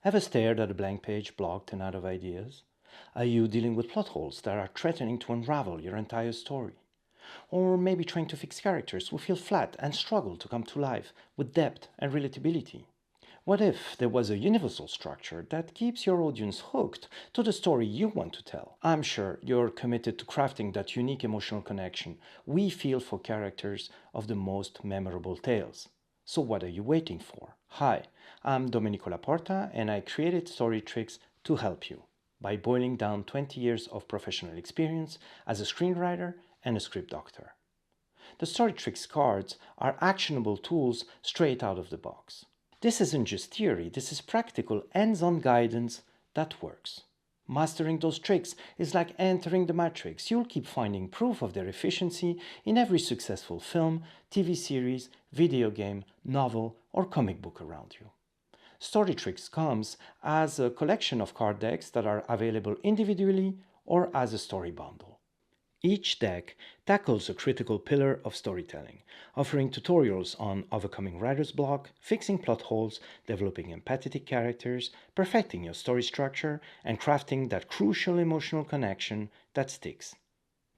Ever stared at a blank page blocked and out of ideas? Are you dealing with plot holes that are threatening to unravel your entire story? Or maybe trying to fix characters who feel flat and struggle to come to life with depth and relatability? What if there was a universal structure that keeps your audience hooked to the story you want to tell? I'm sure you're committed to crafting that unique emotional connection we feel for characters of the most memorable tales. So what are you waiting for? Hi, I'm Domenico Laporta and I created StoryTricks to help you by boiling down 20 years of professional experience as a screenwriter and a script doctor. The StoryTricks cards are actionable tools straight out of the box. This isn't just theory, this is practical, hands-on guidance that works. Mastering those tricks is like entering the matrix. You'll keep finding proof of their efficiency in every successful film, TV series, video game, novel, or comic book around you. StoryTricks comes as a collection of card decks that are available individually or as a story bundle. Each deck tackles a critical pillar of storytelling, offering tutorials on overcoming writer's block, fixing plot holes, developing empathetic characters, perfecting your story structure, and crafting that crucial emotional connection that sticks.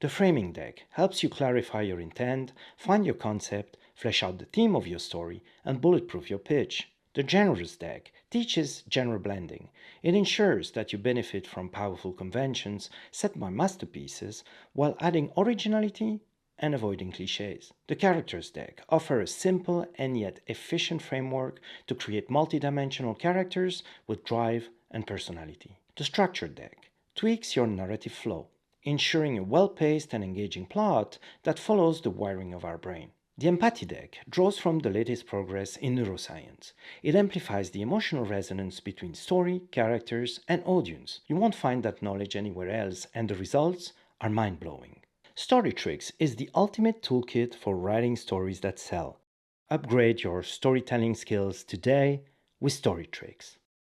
The framing deck helps you clarify your intent, find your concept, flesh out the theme of your story, and bulletproof your pitch. The genres deck teaches genre blending. It ensures that you benefit from powerful conventions set by masterpieces while adding originality and avoiding cliches. The characters deck offers a simple and yet efficient framework to create multidimensional characters with drive and personality. The structure deck tweaks your narrative flow, ensuring a well-paced and engaging plot that follows the wiring of our brain. The empathy deck draws from the latest progress in neuroscience. It amplifies the emotional resonance between story, characters, and audience. You won't find that knowledge anywhere else, and the results are mind-blowing. StoryTricks is the ultimate toolkit for writing stories that sell. Upgrade your storytelling skills today with StoryTricks.